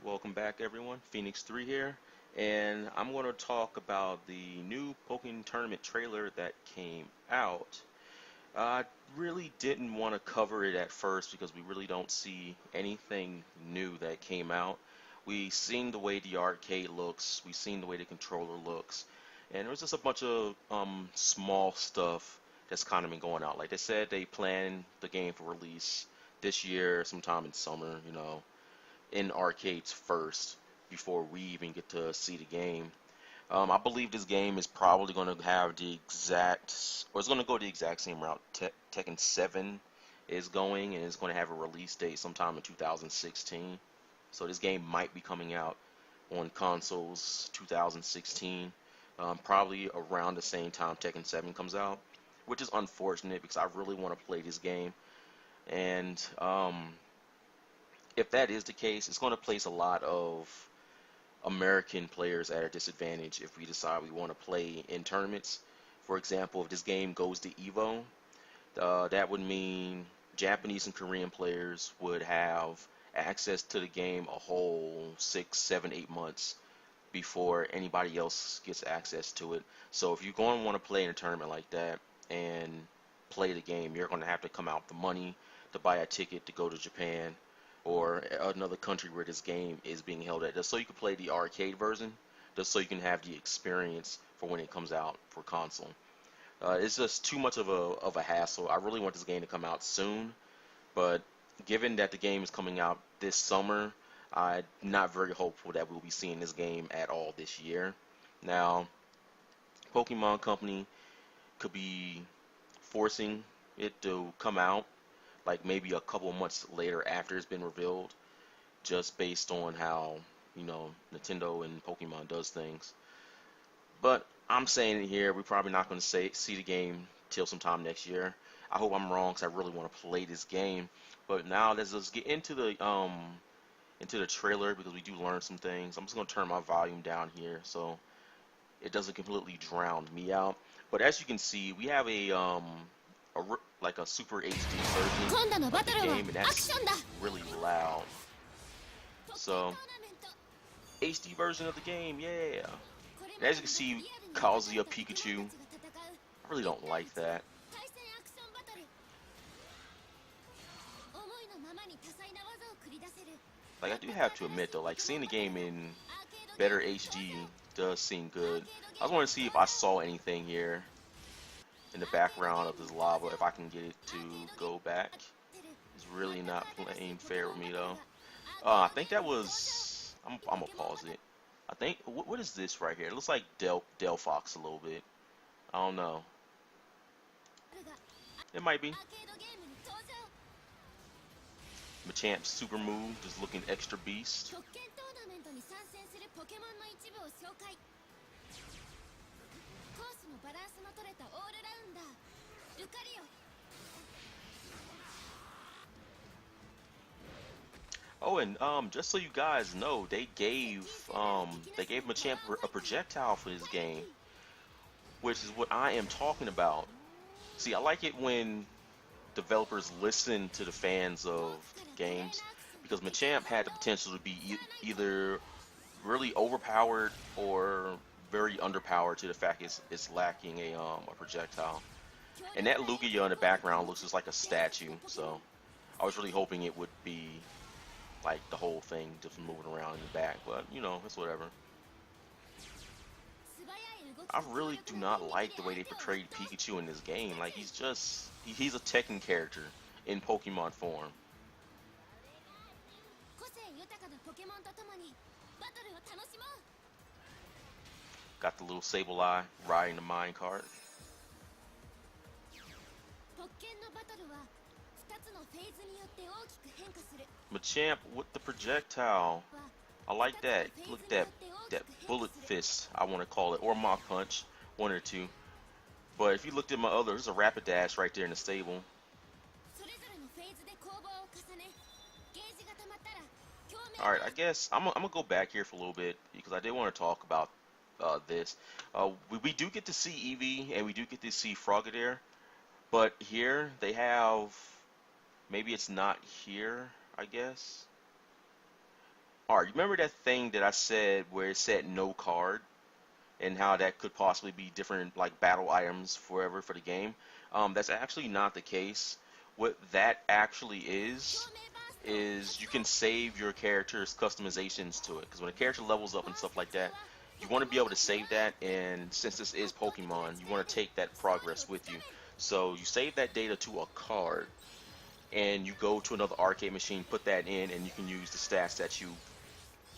Welcome back, everyone. Phoenix 3 here, and I'm going to talk about the new Pokken Tournament trailer that came out. I really didn't want to cover it at first because we really don't see anything new that came out. We seen the way the arcade looks, we seen the way the controller looks, and there's just a bunch of small stuff that's kind of been going out. Like they said, they plan the game for release this year, sometime in summer, in arcades first before we even get to see the game. I believe this game is probably going to have the exact, or it's going to go the exact same route Tekken 7 is going, and it's going to have a release date sometime in 2016. So this game might be coming out on consoles 2016, probably around the same time Tekken 7 comes out, which is unfortunate because I really want to play this game. And if that is the case, it's going to place a lot of American players at a disadvantage if we decide we want to play in tournaments. For example, if this game goes to Evo, that would mean Japanese and Korean players would have access to the game a whole 6, 7, 8 months before anybody else gets access to it. So if you're going to want to play in a tournament like that and play the game, you're going to have to come out the money to buy a ticket to go to Japan or another country where this game is being held at, just so you can play the arcade version, just so you can have the experience for when it comes out for console. It's just too much of a hassle. I really want this game to come out soon, but given that the game is coming out this summer, I'm not very hopeful that we'll be seeing this game at all this year. Now, Pokemon Company could be forcing it to come out like maybe a couple of months later after it's been revealed, just based on how Nintendo and Pokemon does things. But I'm saying it here, we're probably not going to see the game till sometime next year. I hope I'm wrong because I really want to play this game. But now let's just get into the trailer because we do learn some things. I'm just going to turn my volume down here so it doesn't completely drown me out. But as you can see, we have like a super HD version of the game, and that's really loud. So, HD version of the game, yeah. And as you can see, Kazuya Pikachu. I really don't like that. Like, I do have to admit though, like seeing the game in better HD does seem good. I was wanting to see if I saw anything here in the background of this lava, if I can get it to go back. It's really not playing fair with me though. I think that was, I'm gonna pause it. I think, what is this right here? It looks like Del Fox a little bit. I don't know. It might be. Machamp's super move, just looking extra beast. Oh, and just so you guys know, they gave Machamp a projectile for this game, which is what I am talking about. See, I like it when developers listen to the fans of games, because Machamp had the potential to be either really overpowered or very underpowered to the fact it's lacking a projectile. And that Lugia in the background looks just like a statue, so I was really hoping it would be like the whole thing just moving around in the back, but it's whatever. I really do not like the way they portrayed Pikachu in this game. Like, he's a Tekken character in Pokemon form. Got the little Sableye riding the minecart. Machamp with the projectile. I like that. Look at that bullet fist, I want to call it, or Mach Punch, one or two. But if you looked at my other, there's a Rapidash right there in the stable. Alright, I guess I'm gonna go back here for a little bit because I did want to talk about this. We do get to see Eevee and we do get to see Frogadier, but here they have, maybe it's not here, I guess. Alright, you remember that thing that I said where it said no card, and how that could possibly be different like battle items forever for the game? That's actually not the case. What that actually is you can save your character's customizations to it. Because when a character levels up and stuff like that, you want to be able to save that. And since this is Pokemon, you want to take that progress with you. So you save that data to a card, and you go to another arcade machine, put that in, and you can use the stats that you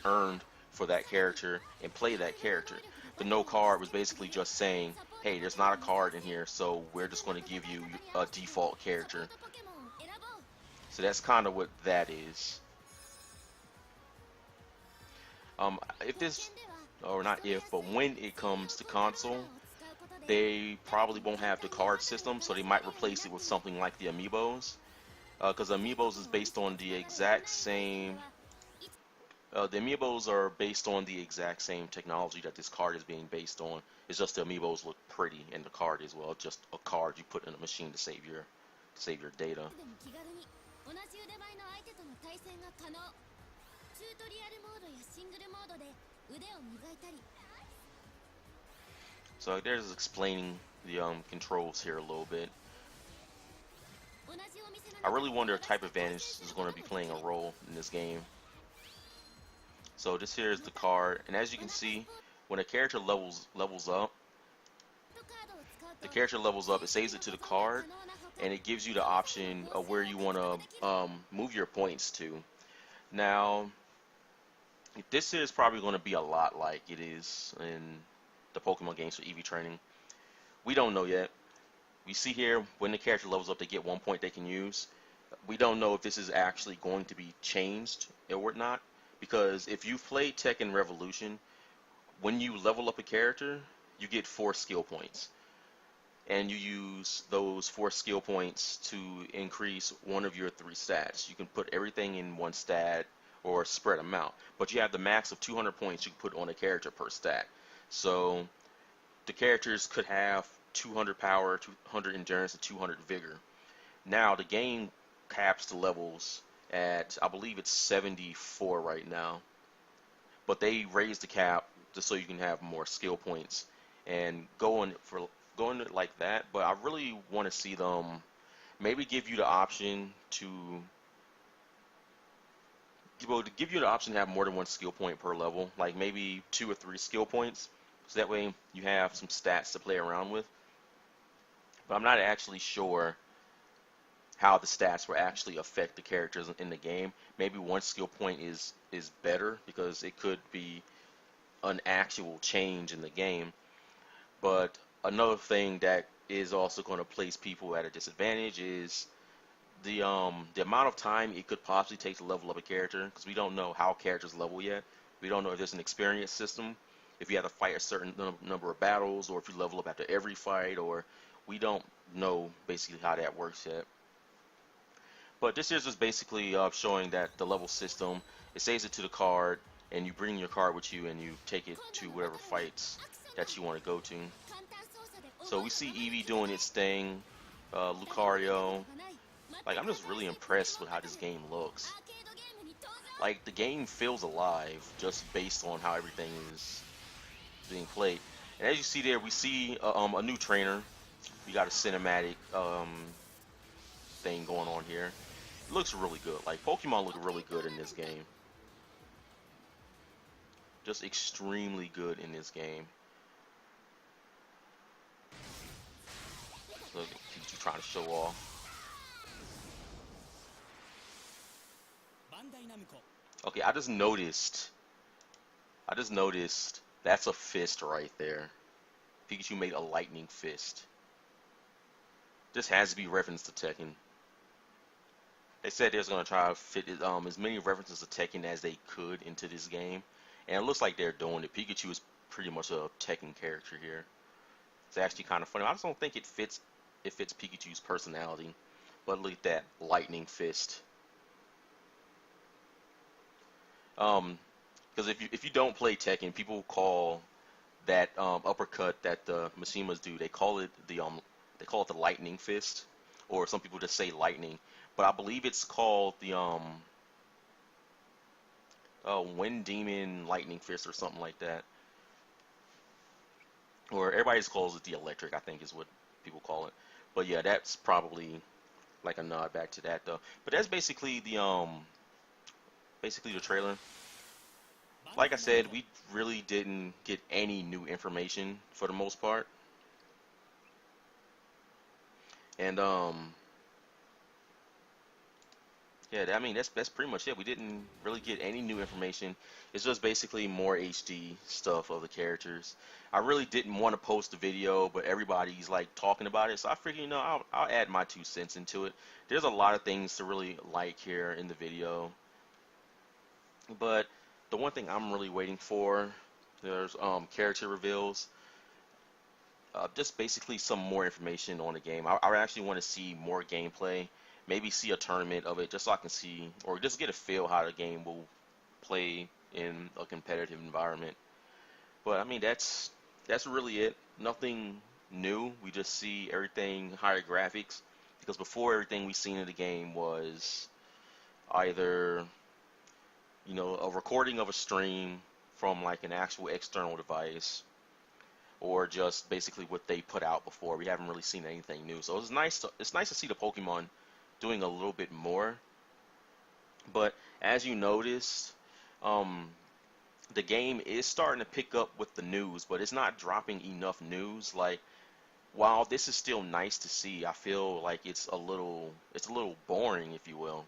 earned for that character and play that character. The no card was basically just saying, hey, there's not a card in here, so we're just going to give you a default character. So that's kind of what that is. If this, or not if, but when it comes to console, they probably won't have the card system, so they might replace it with something like the Amiibos. Because Amiibos is based on the exact same. The Amiibos are based on the exact same technology that this card is being based on. It's just the Amiibos look pretty, and the card as well. Just a card you put in a machine to save your data. So they're just explaining the controls here a little bit. I really wonder if type advantage is going to be playing a role in this game. So this here is the card, and as you can see, when a character levels up, it saves it to the card, and it gives you the option of where you want to move your points to. Now, this here is probably going to be a lot like it is in the Pokemon games for EV training. We don't know yet. We see here when the character levels up, they get 1 point they can use. We don't know if this is actually going to be changed or not, because if you've played Tekken Revolution, when you level up a character, you get 4 skill points. And you use those 4 skill points to increase one of your 3 stats. You can put everything in one stat or spread them out. But you have the max of 200 points you can put on a character per stat. So the characters could have 200 power, 200 endurance, and 200 vigor. Now the game caps the levels at, I believe it's 74 right now. But they raised the cap just so you can have more skill points and going it like that. But I really want to see them maybe give you the option to have more than 1 skill point per level, like maybe 2 or 3 skill points, so that way you have some stats to play around with. But I'm not actually sure how the stats will actually affect the characters in the game. Maybe 1 skill point is better because it could be an actual change in the game. But another thing that is also going to place people at a disadvantage is the amount of time it could possibly take to level up a character, because we don't know how characters level yet. We don't know if there's an experience system, if you have to fight a certain number of battles, or if you level up after every fight, or we don't know basically how that works yet. But this is just basically showing that the level system, it saves it to the card, and you bring your card with you and you take it to whatever fights that you want to go to. So we see Eevee doing its thing, Lucario. Like, I'm just really impressed with how this game looks. Like, the game feels alive just based on how everything is being played. And as you see there, we see a new trainer. We got a cinematic thing going on here. It looks really good. Like, Pokemon look really good in this game. Just extremely good in this game. Look at Pikachu trying to show off. Okay, I just noticed that's a fist right there. Pikachu made a lightning fist. This has to be reference to Tekken. They said they was gonna try to fit as many references to Tekken as they could into this game, and it looks like they're doing it. Pikachu is pretty much a Tekken character here. It's actually kind of funny. I just don't think it fits Pikachu's personality. But look at that lightning fist. Because if you don't play Tekken, people call that uppercut that the Mishimas do, they call it the lightning fist, or some people just say lightning. But I believe it's called the Wind Demon Lightning Fist or something like that. Or everybody just calls it the Electric, I think is what people call it. But yeah, that's probably like a nod back to that though. But that's basically the trailer. Like I said, we really didn't get any new information for the most part. And yeah, I mean that's pretty much it. We didn't really get any new information. It's just basically more HD stuff of the characters. I really didn't want to post the video, but everybody's like talking about it, so I figured, I'll add my 2 cents into it. There's a lot of things to really like here in the video, but the one thing I'm really waiting for, there's character reveals. Just basically some more information on the game. I actually want to see more gameplay, maybe see a tournament of it, just so I can see or just get a feel how the game will play in a competitive environment. But I mean, that's really it. Nothing new. We just see everything higher graphics, because before, everything we seen in the game was either a recording of a stream from like an actual external device, or just basically what they put out before. We haven't really seen anything new, so it's nice to see the Pokemon doing a little bit more. But as you noticed, um, the game is starting to pick up with the news, but it's not dropping enough news. Like, while this is still nice to see, I feel like it's a little boring, if you will,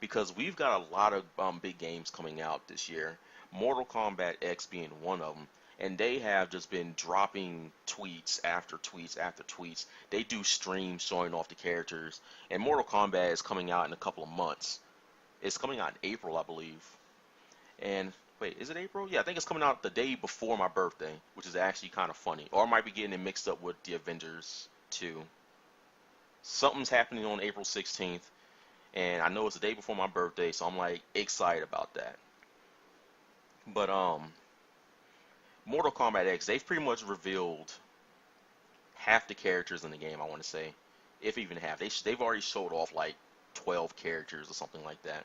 because we've got a lot of big games coming out this year. Mortal Kombat X being one of them, and they have just been dropping tweets after tweets after tweets. They do streams showing off the characters, and Mortal Kombat is coming out in a couple of months. It's coming out in April, I believe. And wait, is it April? Yeah, I think it's coming out the day before my birthday, which is actually kind of funny. Or I might be getting it mixed up with the Avengers 2. Something's happening on April 16th, and I know it's the day before my birthday, so I'm like excited about that. But Mortal Kombat X, they've pretty much revealed half the characters in the game, I want to say, if even half. They've already showed off like 12 characters or something like that.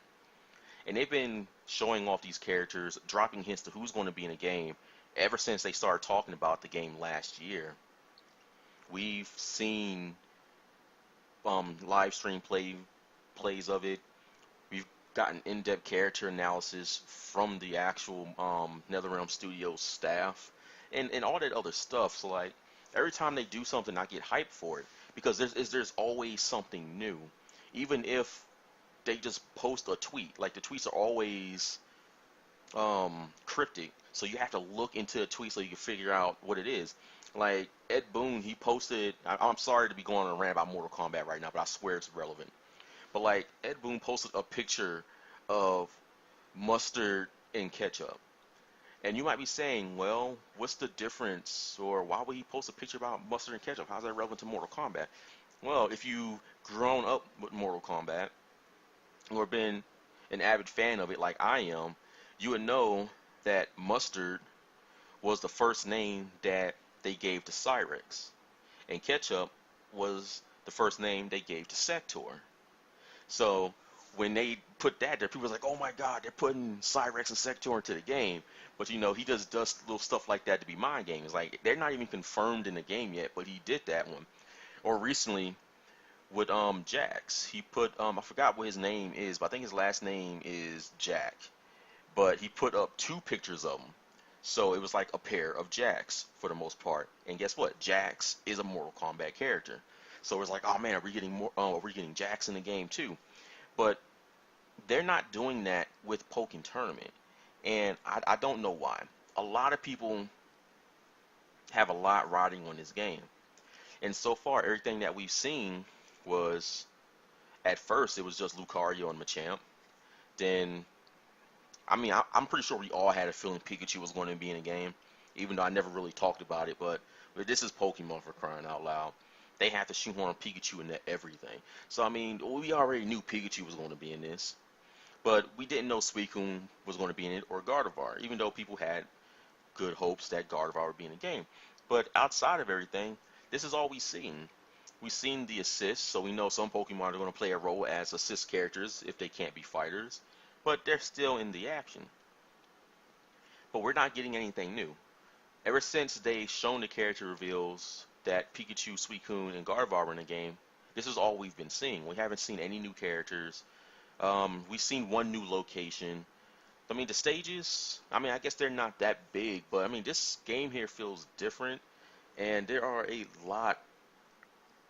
And they've been showing off these characters, dropping hints to who's going to be in the game ever since they started talking about the game last year. We've seen live stream plays of it. We've gotten in-depth character analysis from the actual NetherRealm Studios staff, and all that other stuff. So like every time they do something, I get hyped for it, because there's always something new, even if they just post a tweet. Like, the tweets are always cryptic, so you have to look into the tweet so you can figure out what it is. Like Ed Boon, he posted. I'm sorry to be going on a rant about Mortal Kombat right now, but I swear it's relevant. But like, Ed Boon posted a picture of mustard and ketchup, and you might be saying, well, what's the difference, or why would he post a picture about mustard and ketchup? How's that relevant to Mortal Kombat? Well, if you've grown up with Mortal Kombat or been an avid fan of it like I am, you would know that mustard was the first name that they gave to Cyrex, and ketchup was the first name they gave to Sector. So when they put that there, people was like, "Oh my God, they're putting Cyrex and Sector into the game." But he just does little stuff like that to be mind games. Like, they're not even confirmed in the game yet, but he did that one. Or recently with Jax, he put I forgot what his name is, but I think his last name is Jack. But he put up two pictures of them, so it was like a pair of Jax for the most part. And guess what? Jax is a Mortal Kombat character. So it was like, oh man, are we getting more? Are we getting Jax in the game too? But they're not doing that with Pokken Tournament, and I don't know why. A lot of people have a lot riding on this game, and so far everything that we've seen was, at first it was just Lucario and Machamp. Then, I mean, I'm pretty sure we all had a feeling Pikachu was going to be in the game, even though I never really talked about it. But this is Pokemon, for crying out loud. They have to shoehorn Pikachu into everything. So I mean, we already knew Pikachu was going to be in this, but we didn't know Suicune was going to be in it, or Gardevoir, even though people had good hopes that Gardevoir would be in the game. But outside of everything, this is all we've seen. We've seen the assists, so we know some Pokemon are going to play a role as assist characters if they can't be fighters. but they're still in the action. But we're not getting anything new. Ever since they shown the character reveals that Pikachu, Suicune, and Gardevoir were in the game, this is all we've been seeing. We haven't seen any new characters. We've seen one new location. I mean, the stages, I mean, I guess they're not that big, but I mean, this game here feels different, and there are a lot.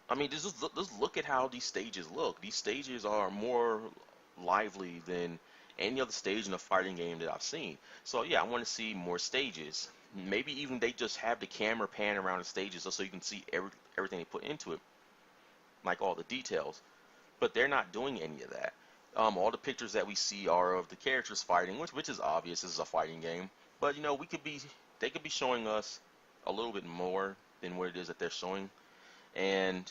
I mean, just look at how these stages look. These stages are more lively than any other stage in a fighting game that I've seen. So yeah, I want to see more stages. Maybe even they just have the camera pan around the stages so you can see everything they put into it, like all the details. But they're not doing any of that. All the pictures that we see are of the characters fighting, which is obvious. This is a fighting game. But you know, they could be showing us a little bit more than what it is that they're showing. And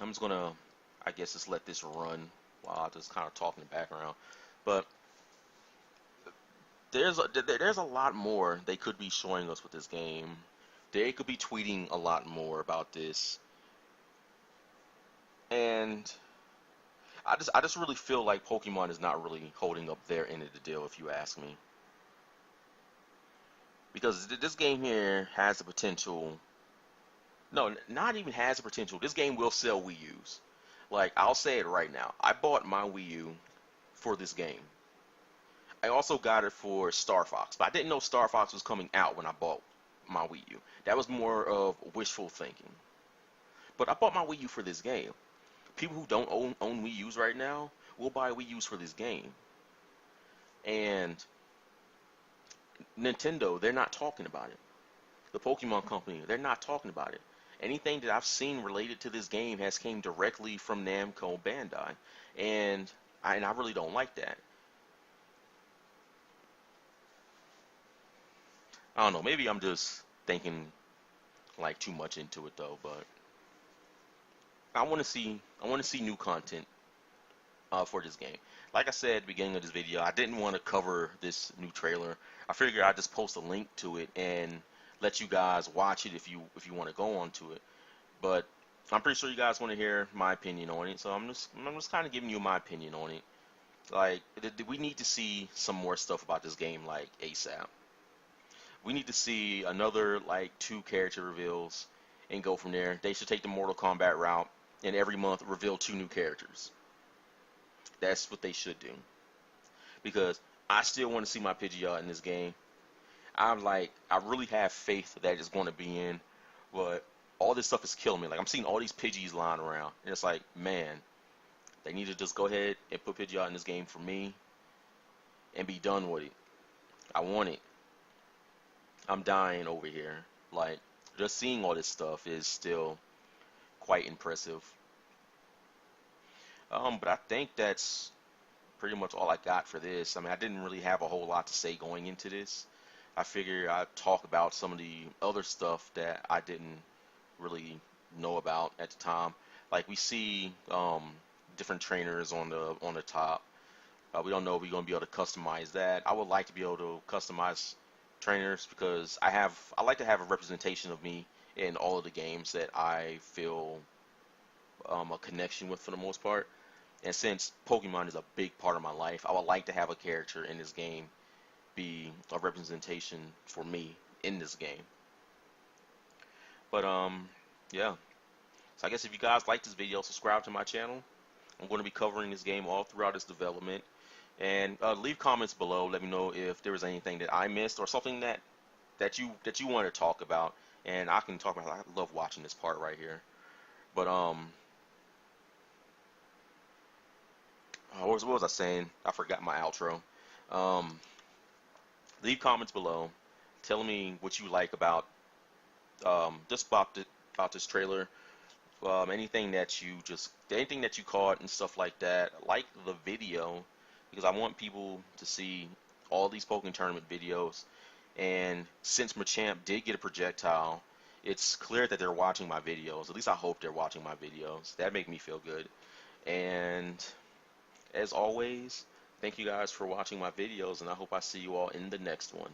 I'm just gonna, I guess, just let this run while I just kind of talk in the background. But there's a lot more they could be showing us with this game. They could be tweeting a lot more about this, and I just really feel like Pokemon is not really holding up their end of the deal, if you ask me. Because this game here has the potential. No, not even has the potential. This game will sell Wii U's. Like, I'll say it right now. I bought my Wii U for this game. I also got it for Star Fox, but I didn't know Star Fox was coming out when I bought my Wii U. That was more of wishful thinking. But I bought my Wii U for this game. People who don't own Wii U's right now will buy Wii U's for this game. And Nintendo, they're not talking about it. The Pokemon Company, they're not talking about it. Anything that I've seen related to this game has came directly from Namco Bandai, and I really don't like that. I don't know, maybe I'm just thinking like too much into it though, but I want to see new content for this game. Like I said at the beginning of this video, I didn't want to cover this new trailer. I figured I'd just post a link to it and let you guys watch it if you want to go on to it. But I'm pretty sure you guys want to hear my opinion on it, so I'm just kind of giving you my opinion on it. Like, we need to see some more stuff about this game, like ASAP. We need to see another like 2 character reveals and go from there. They should take the Mortal Kombat route and every month reveal 2 new characters. That's what they should do. Because I still want to see my Pidgeot in this game. I really have faith that it's going to be in, but all this stuff is killing me. Like, I'm seeing all these Pidgeys lying around, and it's like, man, they need to just go ahead and put Pidgeot in this game for me and be done with it. I want it. I'm dying over here. Like, just seeing all this stuff is still quite impressive. But I think that's pretty much all I got for this. I mean, I didn't really have a whole lot to say going into this. I figured I'd talk about some of the other stuff that I didn't really know about at the time. Like, we see different trainers on the top. We don't know if we're gonna be able to customize that. I would like to be able to customize trainers because I like to have a representation of me in all of the games that I feel a connection with for the most part. And since Pokemon is a big part of my life, I would like to have a character in this game be a representation for me in this game. But yeah. So I guess if you guys like this video, subscribe to my channel. I'm going to be covering this game all throughout its development. And leave comments below. Let me know if there was anything that I missed or something that you want to talk about. And I can talk about it. I love watching this part right here. But what was I saying? I forgot my outro. Leave comments below. Tell me what you like about just about this trailer. Anything that you caught and stuff like that. Like the video because I want people to see all these Pokken Tournament videos. And since Machamp did get a projectile, it's clear that they're watching my videos. At least I hope they're watching my videos. That make me feel good. And as always, thank you guys for watching my videos, and I hope I see you all in the next one.